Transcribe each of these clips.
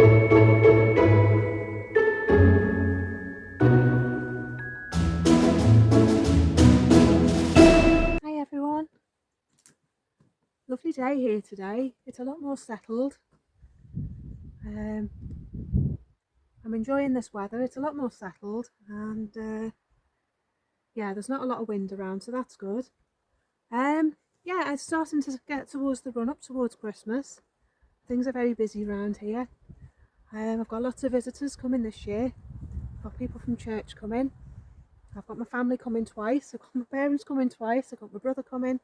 Hi everyone, lovely day here today. It's a lot more settled. I'm enjoying this weather. It's a lot more settled, and yeah, there's not a lot of wind around, so that's good. Yeah, it's starting to get towards the run up towards Christmas. Things are very busy around here. I've got lots of visitors coming this year. I've got people from church coming. I've got my family coming twice. I've got my parents coming twice. I've got my brother coming.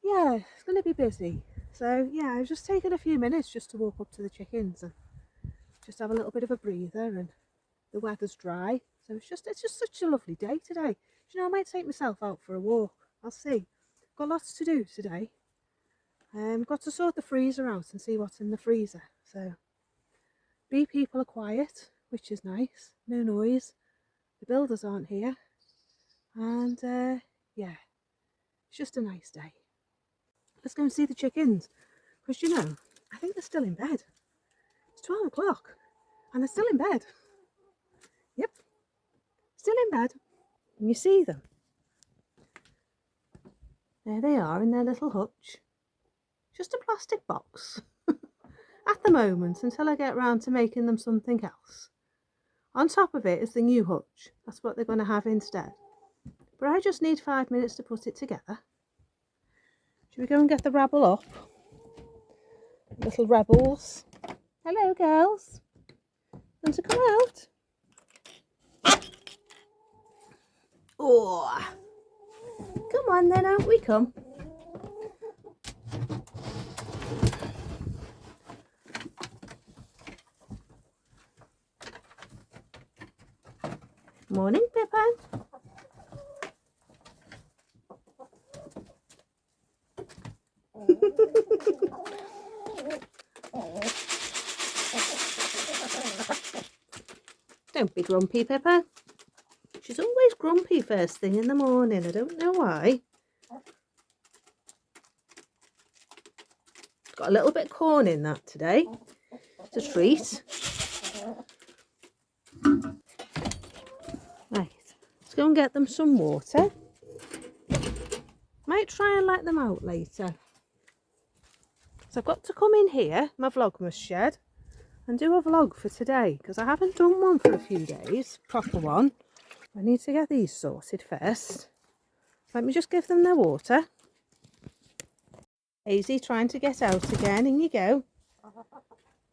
Yeah, it's going to be busy. So yeah, I was just taking a few minutes just to walk up to the chickens and just have a little bit of a breather, and the weather's dry. So it's just such a lovely day today. You know, I might take myself out for a walk. I'll see. Got lots to do today. Got to sort the freezer out and see what's in the freezer. So bee people are quiet, which is nice. No noise. The builders aren't here. And yeah, it's just a nice day. Let's go and see the chickens. Because you know, I think they're still in bed. It's 12 o'clock and they're still in bed. Yep, still in bed. And you see them. There they are in their little hutch. Just a plastic box at the moment until I get round to making them something else. On top of it is the new hutch. That's what they're going to have instead. But I just need 5 minutes to put it together. Should we go and get the rabble up? Little rebels. Hello, girls. Want to come out? Oh, come on then, out we come. Morning, Pippa. Don't be grumpy, Pippa. She's always grumpy first thing in the morning. I don't know why. Got a little bit of corn in that today. It's a treat. Right, let's go and get them some water. Might try and let them out later. So I've got to come in here, my vlogmas shed, and do a vlog for today because I haven't done one for a few days, proper one. I need to get these sorted first. Let me just give them their water. Hazy trying to get out again. In you go.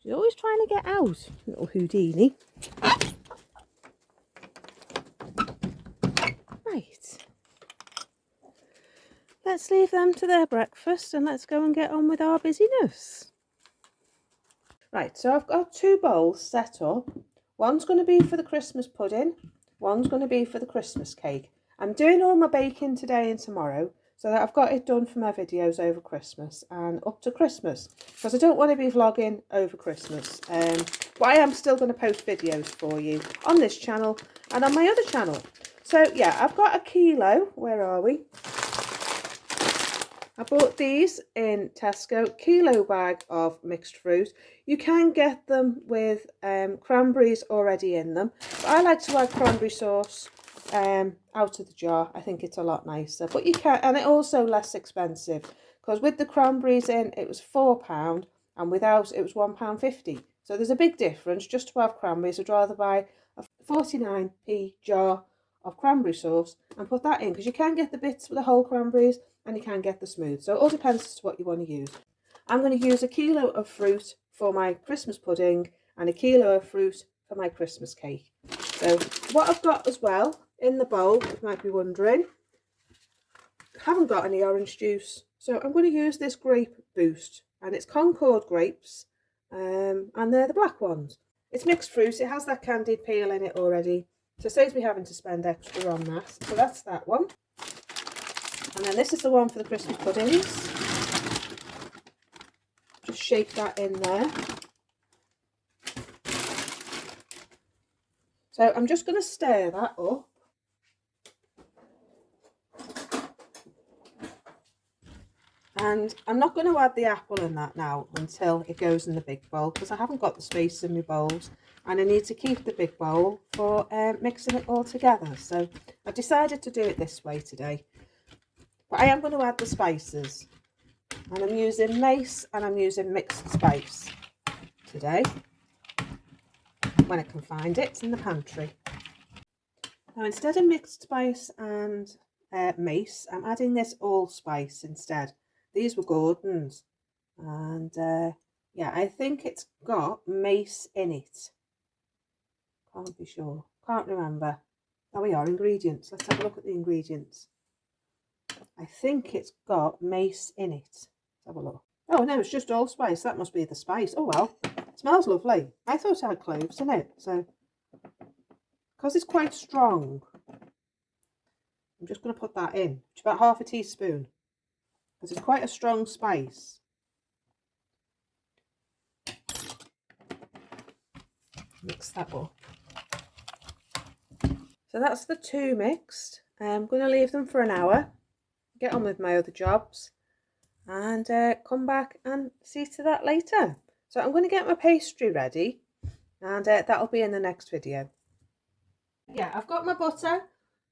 She's always trying to get out, little Houdini. Right. Let's leave them to their breakfast and let's go and get on with our busyness. Right, so I've got 2 bowls set up. One's going to be for the Christmas pudding. One's going to be for the Christmas cake. I'm doing all my baking today and tomorrow so that I've got it done for my videos over Christmas and up to Christmas, because I don't want to be vlogging over Christmas. But I am still going to post videos for you on this channel and on my other channel. So yeah, I've got a kilo. Where are we? I bought these in Tesco, kilo bag of mixed fruit. You can get them with cranberries already in them, but I like to add cranberry sauce out of the jar. I think it's a lot nicer, but you can, and it also less expensive, because with the cranberries in it was £4 and without it was £1.50. So there's a big difference. Just to have cranberries, I'd rather buy a 49p jar of cranberry sauce and put that in, because you can get the bits with the whole cranberries and you can get the smooth. So it all depends as to what you want to use. I'm going to use a kilo of fruit for my Christmas pudding and a kilo of fruit for my Christmas cake. So what I've got as well in the bowl, you might be wondering, I haven't got any orange juice. So I'm going to use this grape boost, and it's Concord grapes, and they're the black ones. It's mixed fruit, it has that candied peel in it already, so it saves me having to spend extra on that. So that's that one. And then this is the one for the Christmas puddings. Just shake that in there. So I'm just going to stir that up. And I'm not going to add the apple in that now until it goes in the big bowl, because I haven't got the space in my bowls and I need to keep the big bowl for mixing it all together. So I decided to do it this way today. But I am going to add the spices, and I'm using mace and I'm using mixed spice today when I can find it. It's in the pantry. Now instead of mixed spice and mace, I'm adding this allspice instead. These were Gordon's, and yeah, I think it's got mace in it. Can't be sure, can't remember. There we are, ingredients. Let's have a look at the ingredients. I think it's got mace in it. Let's have a look. Oh no, it's just allspice. That must be the spice. Oh well, it smells lovely. I thought it had cloves in it, so because it's quite strong, I'm just going to put that in. It's about half a teaspoon, because it's quite a strong spice. Mix that up. So that's the two mixed. I'm going to leave them for an hour, get on with my other jobs, and come back and see to that later. So I'm going to get my pastry ready, and that'll be in the next video. Yeah, I've got my butter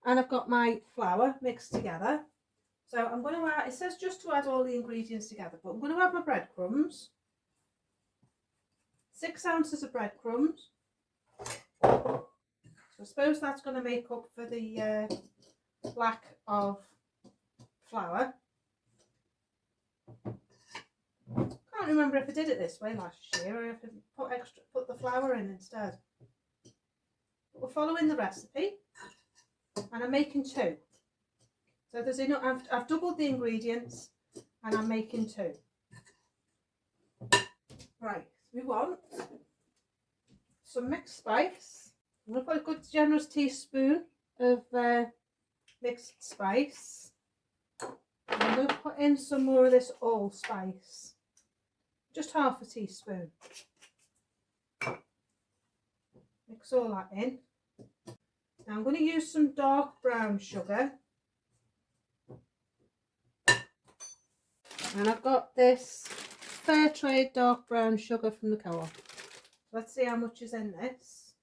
and I've got my flour mixed together. So I'm going to add, it says just to add all the ingredients together, but I'm going to add my breadcrumbs. 6 ounces of breadcrumbs. So I suppose that's going to make up for the lack of flour. Can't remember if I did it this way last year or if I put the flour in instead. But we're following the recipe, and I'm making 2. So there's enough. I've doubled the ingredients, and I'm making 2. Right, we want some mixed spice. I'm going to put a good generous teaspoon of mixed spice. I'm going to put in some more of this allspice, just half a teaspoon. Mix all that in. Now I'm going to use some dark brown sugar, and I've got this fair trade dark brown sugar from the co-op. Let's see how much is in this.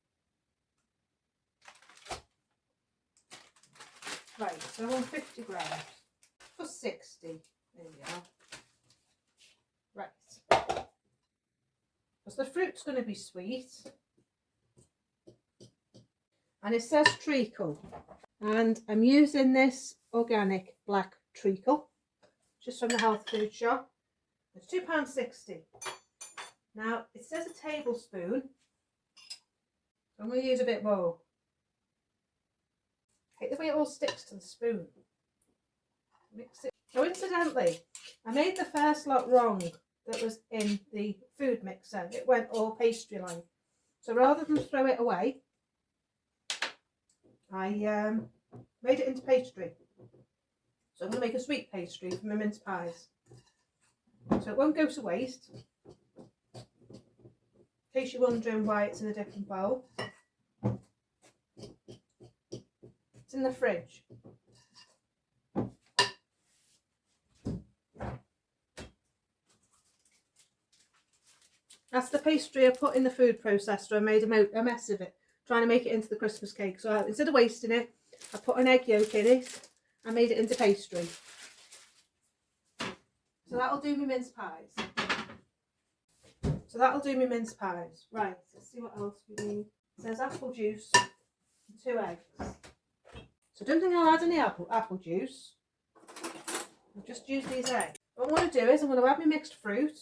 Right, so I want 50 grams for 60. There we are. Right, because the fruit's going to be sweet, and it says treacle, and I'm using this organic black treacle just from the health food shop. It's £2.60. Now it says a tablespoon, so I'm going to use a bit more. I hate the way it all sticks to the spoon. Mix it. So incidentally, I made the first lot wrong that was in the food mixer. It went all pastry like. So rather than throw it away, I made it into pastry. So I'm going to make a sweet pastry for my mince pies. So it won't go to waste. In case you're wondering why it's in a different bowl. It's in the fridge. That's the pastry I put in the food processor. I made a mess of it, trying to make it into the Christmas cake. So instead of wasting it, I put an egg yolk in it and made it into pastry. So that'll do me mince pies. Right, let's see what else we need. It says apple juice and 2 eggs. So I don't think I'll add any apple juice. I'll just use these eggs. What I'm going to do is I'm going to add my mixed fruit.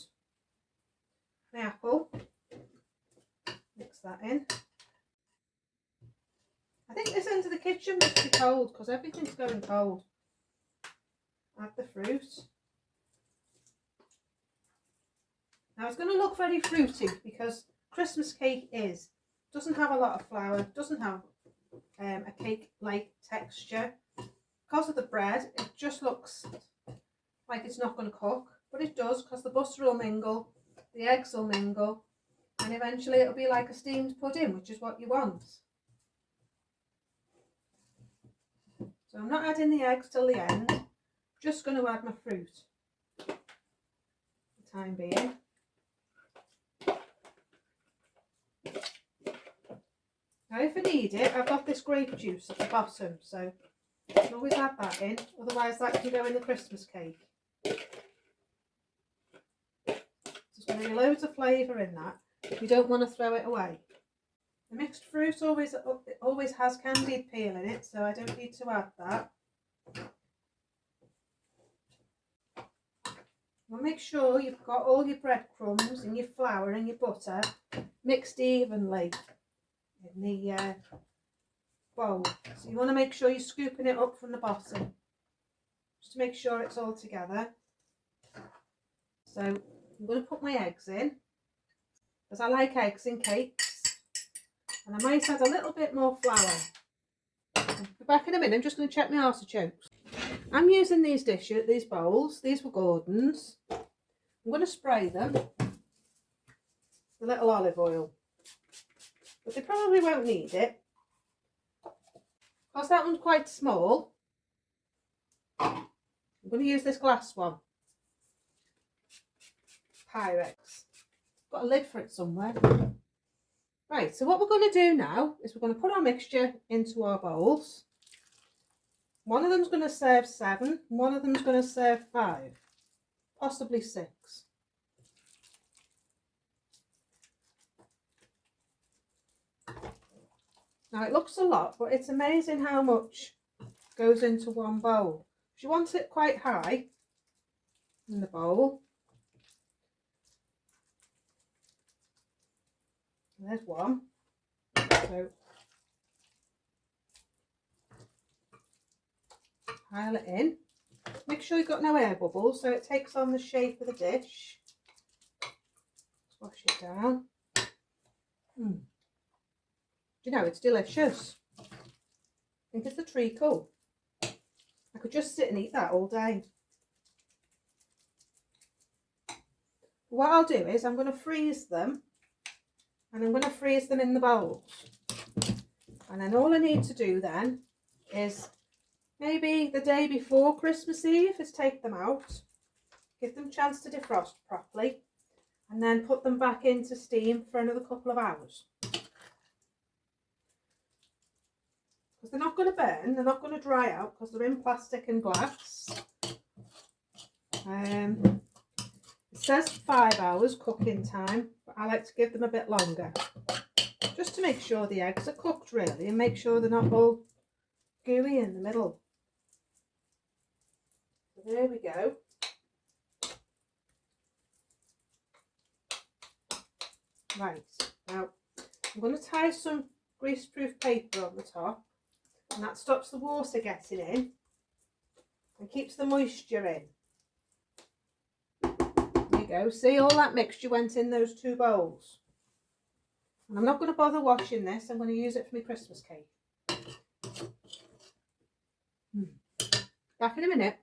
The apple, mix that in. I think this end of the kitchen must be cold because everything's going cold. Add the fruit. Now it's going to look very fruity because Christmas cake doesn't have a lot of flour, doesn't have a cake-like texture. Because of the bread, it just looks like it's not going to cook, but it does because the butter will mingle. The eggs will mingle, and eventually it'll be like a steamed pudding, which is what you want. So I'm not adding the eggs till the end, I'm just going to add my fruit. time being. Now if I need it, I've got this grape juice at the bottom, so I can always add that in, otherwise that can go in the Christmas cake. There's going to be loads of flavour in that. You don't want to throw it away. The mixed fruit always has candied peel in it, so I don't need to add that. Well, make sure you've got all your breadcrumbs and your flour and your butter mixed evenly in the bowl. So you want to make sure you're scooping it up from the bottom, just to make sure it's all together. So I'm going to put my eggs in, because I like eggs in cakes, and I might add a little bit more flour. I'll be back in a minute. I'm just going to check my artichokes. I'm using these bowls. These were Gordon's. I'm going to spray them with a little olive oil, but they probably won't need it because that one's quite small. I'm going to use this glass one, Pyrex. Got a lid for it somewhere. Right, so what we're going to do now is we're going to put our mixture into our bowls. One of them's going to serve 7, one of them's going to serve 5, possibly 6. Now it looks a lot, but it's amazing how much goes into one bowl. If you want it quite high in the bowl, there's one. So pile it in. Make sure you've got no air bubbles so it takes on the shape of the dish. Squash it down. Do you know, it's delicious. I think it's the treacle. I could just sit and eat that all day. What I'll do is I'm going to freeze them, and I'm going to freeze them in the bowls. And then all I need to do then is maybe the day before Christmas Eve is take them out, give them a chance to defrost properly, and then put them back into steam for another couple of hours. Because they're not going to burn, they're not going to dry out because they're in plastic and glass. It says 5 hours cooking time, but I like to give them a bit longer, just to make sure the eggs are cooked really, and make sure they're not all gooey in the middle. So there we go. Right, now I'm going to tie some greaseproof paper on the top, and that stops the water getting in and keeps the moisture in. There you go. See, all that mixture went in those 2 bowls. And I'm not going to bother washing this. I'm going to use it for my Christmas cake. Back in a minute.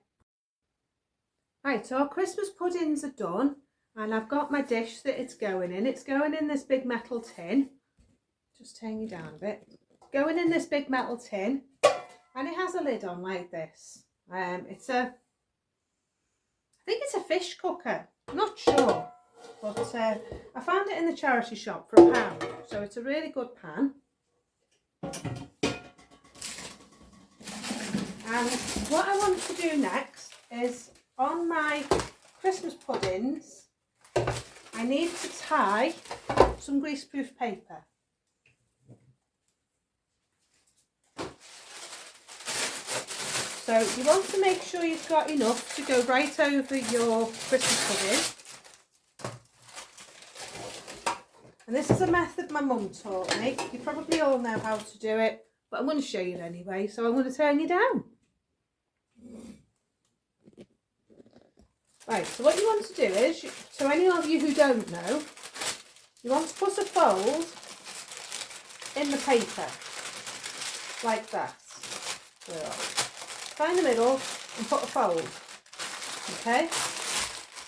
Right, so our Christmas puddings are done, and I've got my dish that it's going in. It's going in this big metal tin. Just turn you down a bit. Going in this big metal tin, and it has a lid on like this. I think it's a fish cooker. I'm not sure, but I found it in the charity shop for £1, so it's a really good pan. And what I want to do next is, on my Christmas puddings, I need to tie some greaseproof paper. So you want to make sure you've got enough to go right over your Christmas pudding. And this is a method my mum taught me. You probably all know how to do it, but I'm going to show you anyway. So I'm going to turn you down. Right, so what you want to do is, to any of you who don't know, you want to put a fold in the paper, like that. Find the middle and put a fold, okay?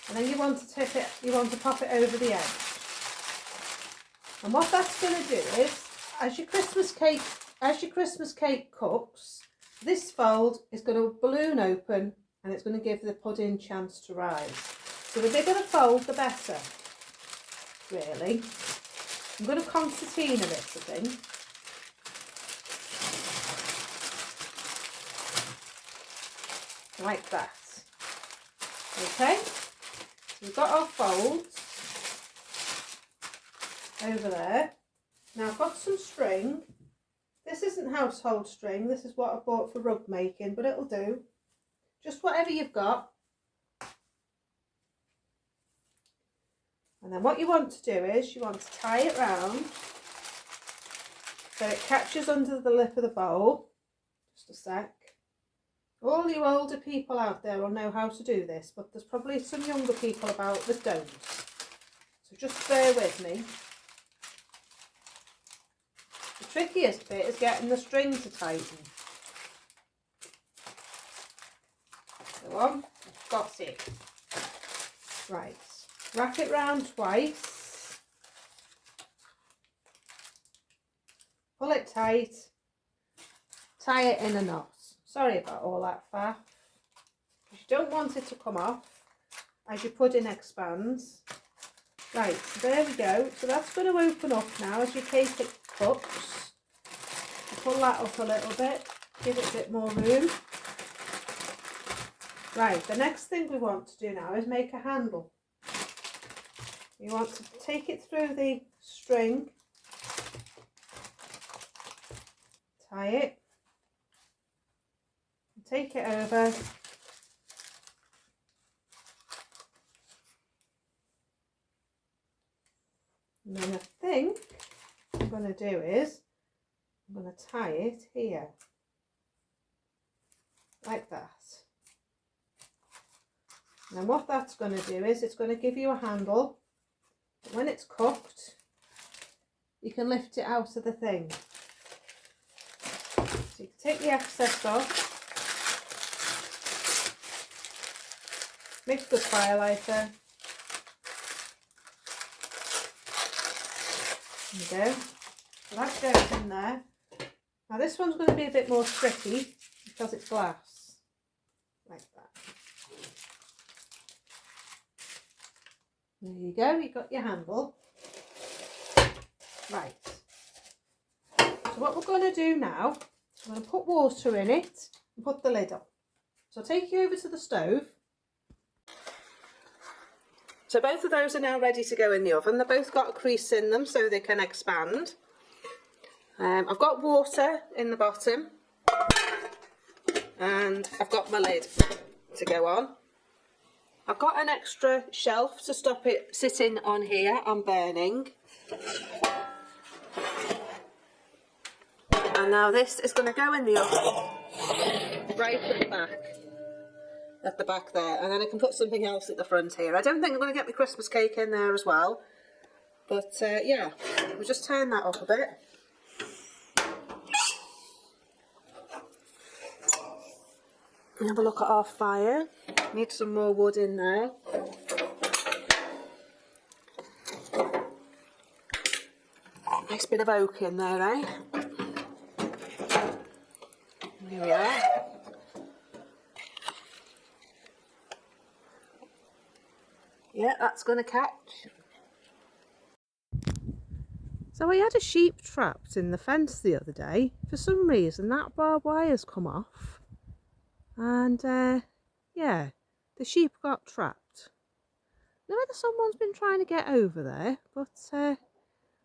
And then you want to tip it, you want to pop it over the edge. And what that's going to do is, as your Christmas cake cooks, this fold is going to balloon open, and it's going to give the pudding a chance to rise. So the bigger the fold, the better, really. I'm going to concertina this, I think. Like that. Okay, so we've got our folds over there. Now I've got some string. This isn't household string, this is what I bought for rug making, but it'll do. Just whatever you've got. And then what you want to do is you want to tie it round so it catches under the lip of the bowl. Just a sec. All you older people out there will know how to do this, but there's probably some younger people about that don't. So just bear with me. The trickiest bit is getting the string to tighten. Go on, got it. Right, wrap it round twice. Pull it tight. Tie it in a knot. Sorry about all that faff. You don't want it to come off as your pudding expands. Right, so there we go. So that's going to open up now as your cake cooks. Pull that up a little bit, give it a bit more room. Right, the next thing we want to do now is make a handle. You want to take it through the string, tie it, take it over, and then I think what I'm going to do is I'm going to tie it here like that. And then what that's going to do is it's going to give you a handle. When it's cooked, you can lift it out of the thing. So you can take the excess off. Mix the fire lighter. There we go. So that goes in there. Now this one's going to be a bit more tricky because it's glass. Like that. There you go, you got your handle. Right. So what we're going to do now is we're going to put water in it and put the lid on. So I'll take you over to the stove. So both of those are now ready to go in the oven. They've both got a crease in them so they can expand. I've got water in the bottom and I've got my lid to go on. I've got an extra shelf to stop it sitting on here and burning. And now this is going to go in the oven right at the back there, and then I can put something else at the front here. I don't think I'm going to get my Christmas cake in there as well, but yeah, we'll just turn that up a bit. Have a look at our fire. Need some more wood in there. Nice bit of oak in there, eh? Here we are. Yeah, that's going to catch. So I had a sheep trapped in the fence the other day. For some reason that barbed wire's come off. And yeah, the sheep got trapped. Now whether someone's been trying to get over there, but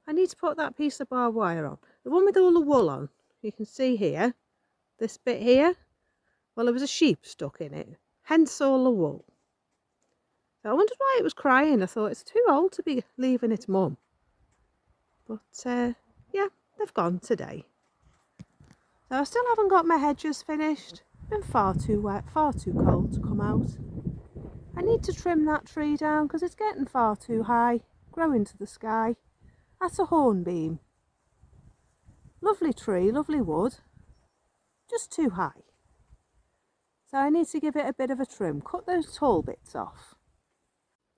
I need to put that piece of barbed wire on. The one with all the wool on, you can see here, this bit here, well there was a sheep stuck in it, hence all the wool. So I wondered why it was crying. I thought it's too old to be leaving its mum. But yeah, they've gone today. So I still haven't got my hedges finished. Been far too wet, far too cold to come out. I need to trim that tree down because it's getting far too high, growing to the sky. That's a hornbeam. Lovely tree, lovely wood, just too high. So I need to give it a bit of a trim, cut those tall bits off.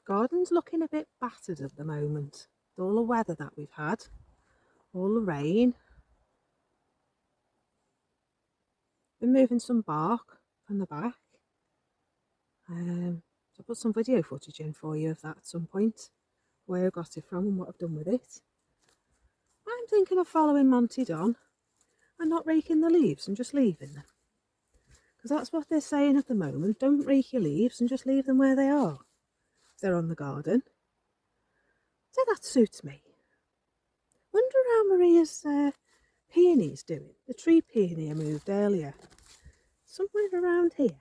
Garden's looking a bit battered at the moment. With all the weather that we've had, all the rain. Been moving some bark from the back. So I'll put some video footage in for you of that at some point, where I got it from and what I've done with it. I'm thinking of following Monty Don and not raking the leaves and just leaving them. Because that's what they're saying at the moment. Don't rake your leaves and just leave them where they are. If they're on the garden. So that suits me. Wonder how Maria's peony's doing. The tree peony I moved earlier. Somewhere around here.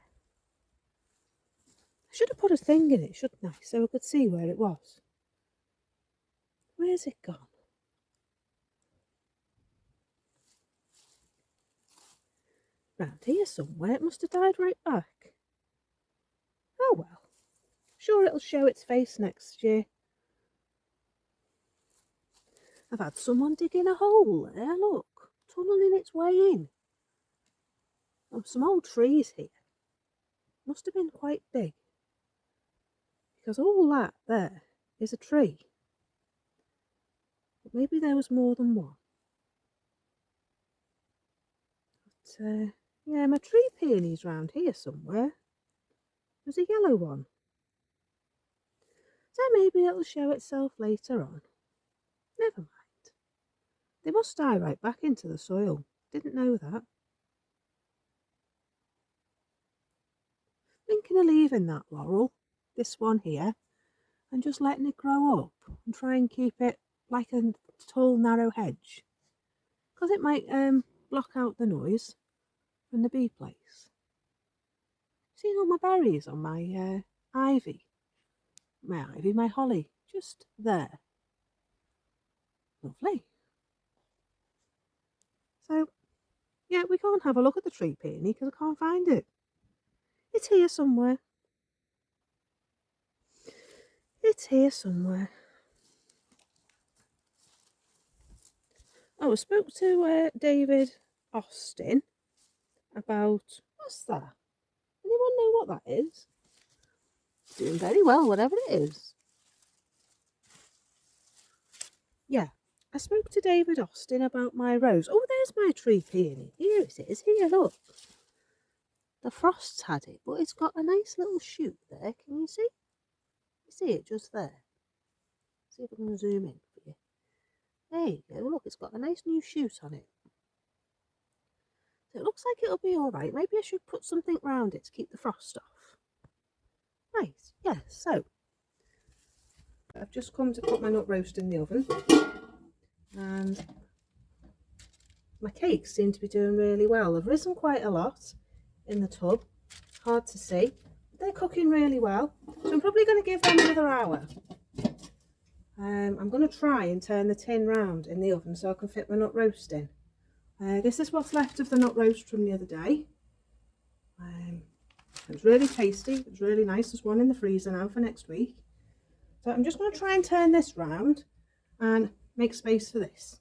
I should have put a thing in it, shouldn't I? So I could see where it was. Where's it gone? Round here somewhere. It must have died right back. Oh well. Sure it'll show its face next year. I've had someone digging a hole there, look. Tunnelling its way in. Oh, some old trees here. Must have been quite big. Because all that there is a tree. But maybe there was more than one. But, yeah, my tree peony's round here somewhere. There's a yellow one. So maybe it'll show itself later on. Never mind. They must die right back into the soil. Didn't know that. Thinking of leaving that laurel, this one here, and just letting it grow up and try and keep it like a tall narrow hedge. Because it might block out the noise from the bee place. Seeing all my berries on my ivy. My holly, just there. Lovely. So, yeah, we can't have a look at the tree peony because I can't find it. It's here somewhere. It's here somewhere. Oh, I spoke to David Austin about, what's that? Anyone know what that is? Doing very well, whatever it is. Yeah, I spoke to David Austin about my rose. Oh, there's my tree peony. Here it is. Here, look. The frost's had it, but it's got a nice little shoot there. Can you see? You see it just there? See if I can zoom in for you. There you go. Look, it's got a nice new shoot on it. So it looks like it'll be all right. Maybe I should put something round it to keep the frost off. Right, yeah, so I've just come to put my nut roast in the oven, and my cakes seem to be doing really well. They've risen quite a lot in the tub, hard to see. They're cooking really well, so I'm probably going to give them another hour. I'm going to try and turn the tin round in the oven so I can fit my nut roast in. This is what's left of the nut roast from the other day. It was really tasty, it was really nice. There's one in the freezer now for next week. So I'm just going to try and turn this round and make space for this.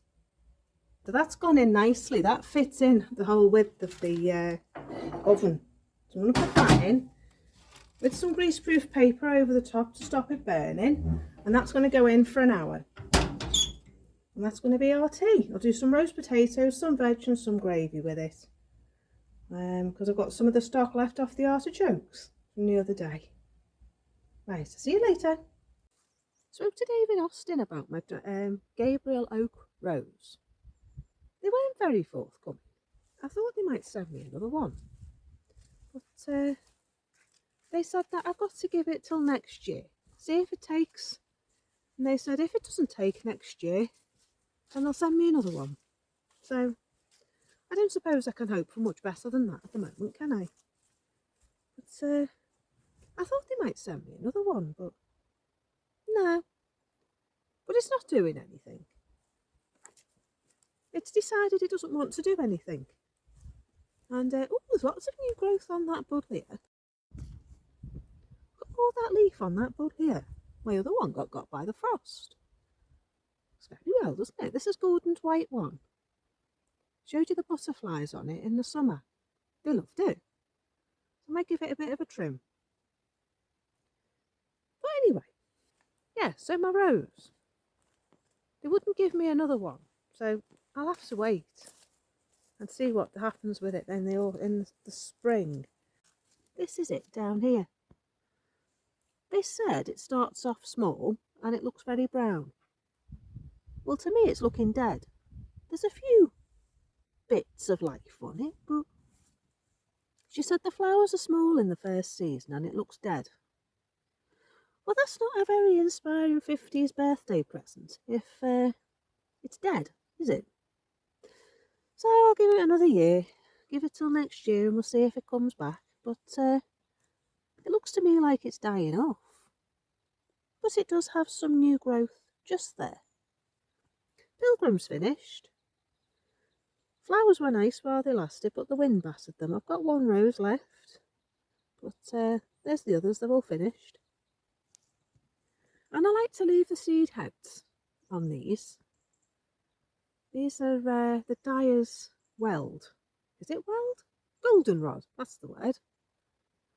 So that's gone in nicely. That fits in the whole width of the oven. So I'm going to put that in with some greaseproof paper over the top to stop it burning. And that's going to go in for an hour. And that's going to be our tea. I'll do some roast potatoes, some veg and some gravy with it. Because I've got some of the stock left off the artichokes from the other day. Right, I'll see you later. Spoke to David Austin about my Gabriel Oak rose. They weren't very forthcoming. I thought they might send me another one. But they said that I've got to give it till next year. See if it takes. And they said if it doesn't take next year, then they'll send me another one. So I don't suppose I can hope for much better than that at the moment, can I? But I thought they might send me another one, but no. But it's not doing anything. It's decided it doesn't want to do anything. And oh, there's lots of new growth on that bud here. Got all that leaf on that bud here. My other one got by the frost. It's very well, doesn't it? This is Gordon's white one. Showed you the butterflies on it in the summer. They loved it. So I might give it a bit of a trim. But anyway, yeah, so my rose. They wouldn't give me another one, so I'll have to wait and see what happens with it in the spring. This is it down here. They said it starts off small and it looks very brown. Well, to me it's looking dead. There's a few bits of life on it, but she said the flowers are small in the first season and it looks dead. Well, that's not a very inspiring 50s birthday present if it's dead, is it? So I'll give it another year. Give it till next year and we'll see if it comes back. But it looks to me like it's dying off. But it does have some new growth just there. Pilgrim's finished. Flowers were nice while they lasted, but the wind battered them. I've got one rose left. But there's the others, they're all finished. And I like to leave the seed heads on these. These are the dyer's weld. Is it weld? Goldenrod, that's the word.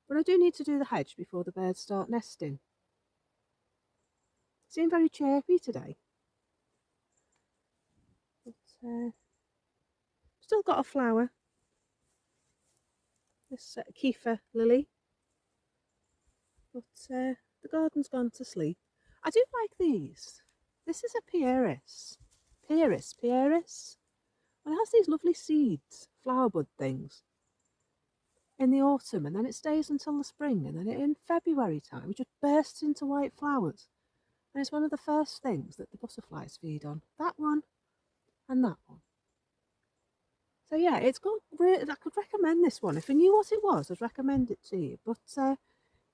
But I do need to do the hedge before the birds start nesting. Seem very chirpy today. But still got a flower. This Kiefer lily. But the garden's gone to sleep. I do like these. This is a Pieris. Pieris. And it has these lovely seeds, flower bud things, in the autumn, and then it stays until the spring, and then in February time it just bursts into white flowers. And it's one of the first things that the butterflies feed on. That one and that one. So yeah, it's got, I could recommend this one. If I knew what it was, I'd recommend it to you. But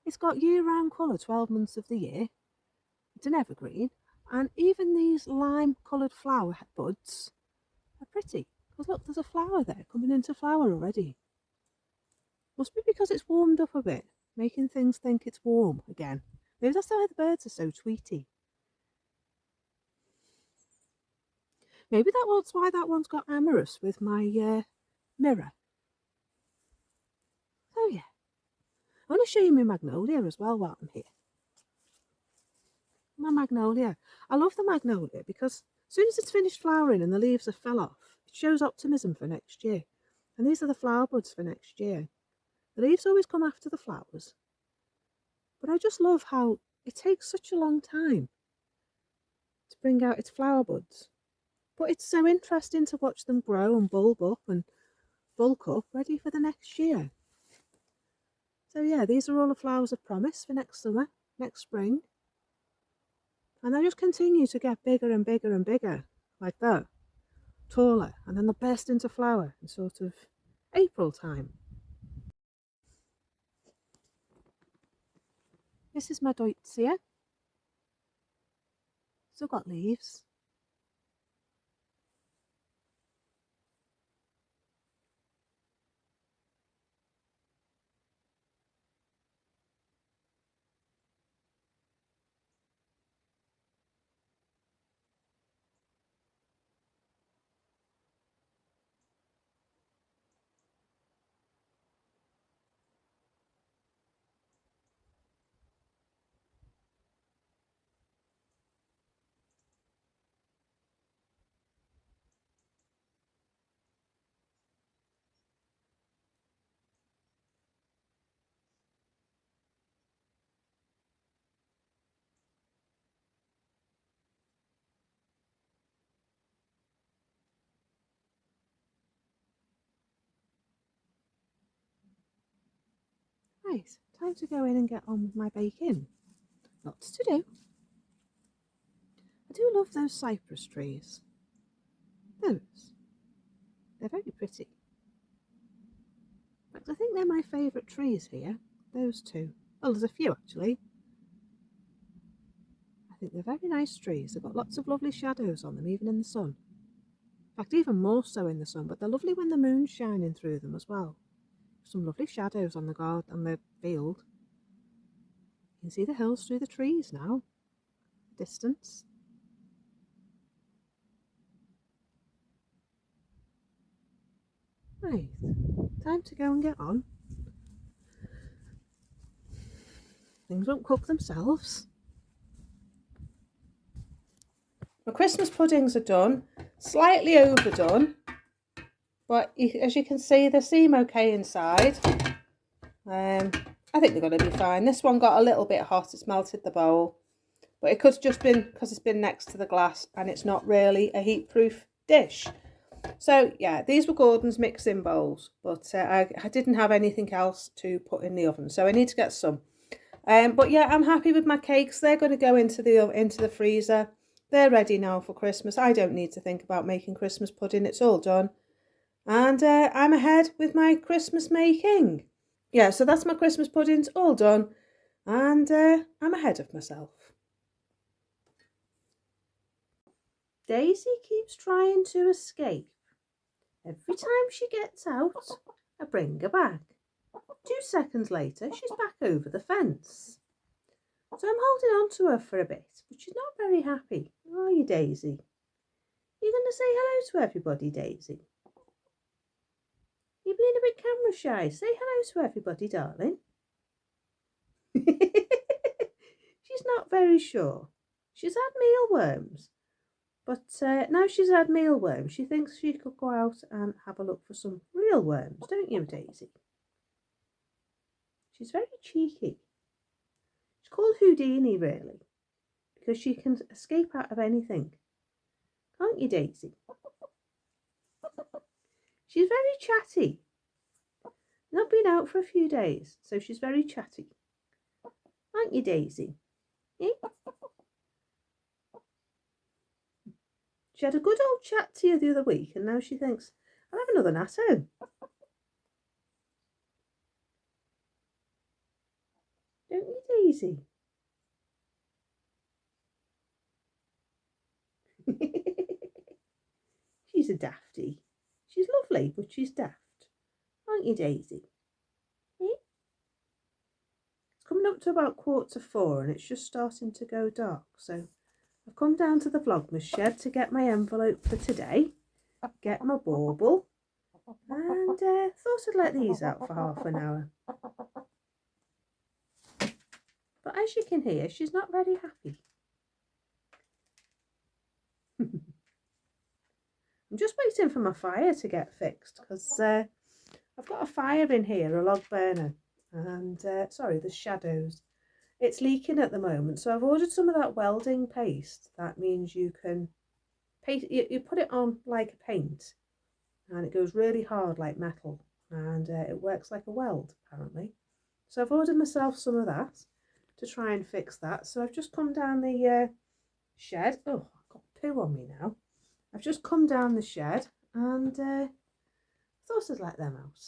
it's got year-round colour, 12 months of the year. It's an evergreen. And even these lime-coloured flower buds are pretty. Because look, there's a flower there coming into flower already. Must be because it's warmed up a bit, making things think it's warm again. Maybe that's why the birds are so tweety. Maybe that's why that one's got amorous with my mirror. Oh yeah. I want to show you my magnolia as well while I'm here. My magnolia. I love the magnolia because as soon as it's finished flowering and the leaves have fell off, it shows optimism for next year. And these are the flower buds for next year. The leaves always come after the flowers. But I just love how it takes such a long time to bring out its flower buds. But it's so interesting to watch them grow and bulb up and bulk up, ready for the next year. So yeah, these are all the flowers of promise for next summer, next spring. And they just continue to get bigger and bigger and bigger, like that, taller. And then they'll burst into flower in sort of April time. This is my Deutzia. Still got leaves. Right, time to go in and get on with my baking. Lots to do. I do love those cypress trees. Those. They're very pretty. In fact, I think they're my favourite trees here. Those two. Well, there's a few actually. I think they're very nice trees. They've got lots of lovely shadows on them, even in the sun. In fact, even more so in the sun, but they're lovely when the moon's shining through them as well. Some lovely shadows on the garden, on the field. You can see the hills through the trees now. Distance. Right, time to go and get on. Things won't cook themselves. My Christmas puddings are done, slightly overdone, but as you can see, they seem okay inside. I think they're going to be fine. This one got a little bit hot. It's melted the bowl. But it could have just been because it's been next to the glass and it's not really a heat-proof dish. So, yeah, these were Gordon's mixing bowls. But I didn't have anything else to put in the oven. So I need to get some. But, yeah, I'm happy with my cakes. They're going to go into the freezer. They're ready now for Christmas. I don't need to think about making Christmas pudding. It's all done. And I'm ahead with my Christmas making. Yeah, so that's my Christmas puddings all done. And I'm ahead of myself. Daisy keeps trying to escape. Every time she gets out, I bring her back. 2 seconds later, she's back over the fence. So I'm holding on to her for a bit, but she's not very happy. Are you, Daisy? You're going to say hello to everybody, Daisy? You're being a bit camera shy. Say hello to everybody, darling. She's not very sure. She's had mealworms. But now she's had mealworms, she thinks she could go out and have a look for some real worms, don't you, Daisy? She's very cheeky. She's called Houdini, really, because she can escape out of anything. Can't you, Daisy? She's very chatty. Not been out for a few days, so she's very chatty. Aren't you, Daisy? Eh? She had a good old chat to you the other week, and now she thinks, I'll have another natter. Don't you, Daisy? She's a dafty. She's lovely, but she's daft. Aren't you, Daisy? Eh? It's coming up to about 3:15 and it's just starting to go dark, so I've come down to the vlogmas shed to get my envelope for today, get my bauble, and thought I'd let these out for half an hour. But as you can hear, she's not very happy. I'm just waiting for my fire to get fixed because I've got a fire in here, a log burner, and sorry, there's shadows. It's leaking at the moment, so I've ordered some of that welding paste. That means you can paste, you put it on like a paint and it goes really hard like metal, and it works like a weld apparently. So I've ordered myself some of that to try and fix that. So I've just come down the shed. Oh, I've got poo on me now. I've just come down the shed and thought I'd let them out.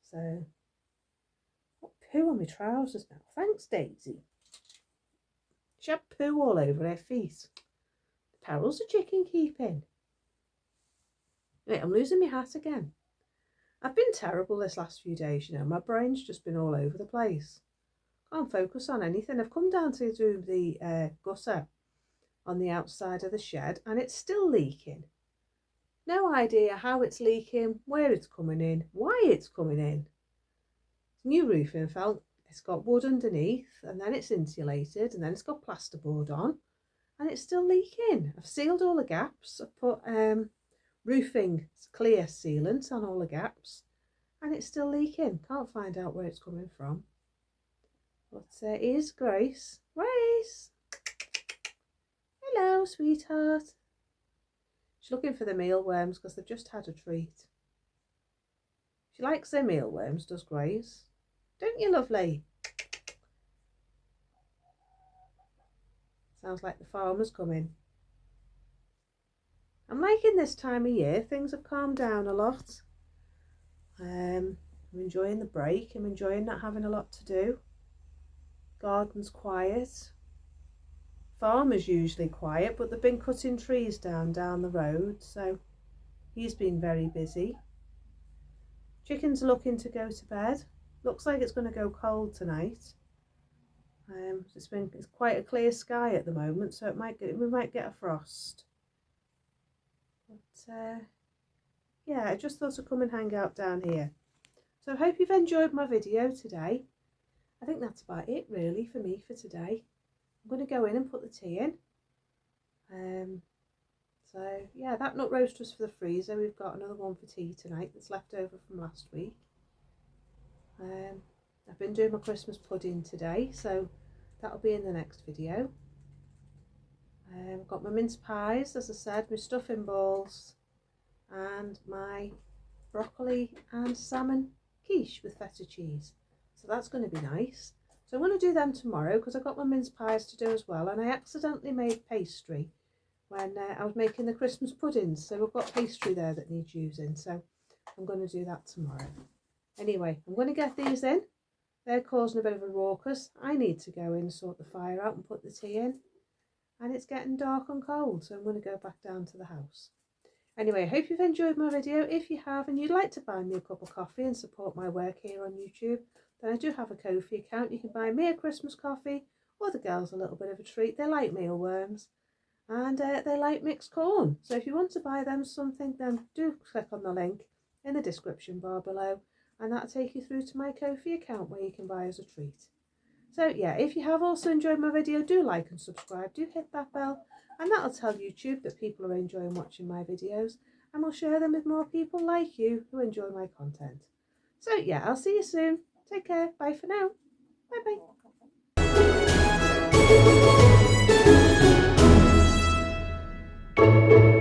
So I've got poo on my trousers now. Thanks, Daisy. She had poo all over her feet. The perils of chicken keeping. Wait, I'm losing my hat again. I've been terrible this last few days, you know. My brain's just been all over the place. Can't focus on anything. I've come down to do the gutter on the outside of the shed and it's still leaking. No idea how it's leaking, where it's coming in, why it's coming in. It's new roofing felt. It's got wood underneath and then it's insulated and then it's got plasterboard on and it's still leaking. I've sealed all the gaps. I've put roofing clear sealant on all the gaps and it's still leaking. Can't find out where it's coming from. But here's Grace. Grace! Hello, sweetheart. She's looking for the mealworms because they've just had a treat. She likes their mealworms, does Grace? Don't you, lovely? Sounds like the farmer's coming. I'm liking this time of year. Things have calmed down a lot. I'm enjoying the break. I'm enjoying not having a lot to do. Garden's quiet. Farmer's usually quiet, but they've been cutting trees down the road, so he's been very busy. Chickens are looking to go to bed. Looks like it's going to go cold tonight. It's quite a clear sky at the moment, so we might get a frost. But yeah, I just thought I'd come and hang out down here. So I hope you've enjoyed my video today. I think that's about it really for me for today. I'm going to go in and put the tea in. So yeah, that nut roast was for the freezer. We've got another one for tea tonight that's left over from last week. I've been doing my Christmas pudding today, so that'll be in the next video. I've got my mince pies, as I said, my stuffing balls, and my broccoli and salmon quiche with feta cheese. So that's going to be nice. So I'm going to do them tomorrow because I've got my mince pies to do as well, and I accidentally made pastry when I was making the Christmas puddings. So we've got pastry there that needs using, so I'm going to do that tomorrow. Anyway, I'm going to get these in. They're causing a bit of a raucous. I need to go in, sort the fire out and put the tea in. And it's getting dark and cold, so I'm going to go back down to the house. Anyway, I hope you've enjoyed my video. If you have and you'd like to buy me a cup of coffee and support my work here on YouTube, then I do have a Ko-fi account. You can buy me a Christmas coffee or the girls a little bit of a treat. They like mealworms and they like mixed corn. So if you want to buy them something, then do click on the link in the description bar below, and that'll take you through to my Ko-fi account where you can buy as a treat. So yeah, if you have also enjoyed my video, do like and subscribe, do hit that bell, and that'll tell YouTube that people are enjoying watching my videos, and we'll share them with more people like you who enjoy my content. So yeah, I'll see you soon. Take care. Bye for now. Bye bye.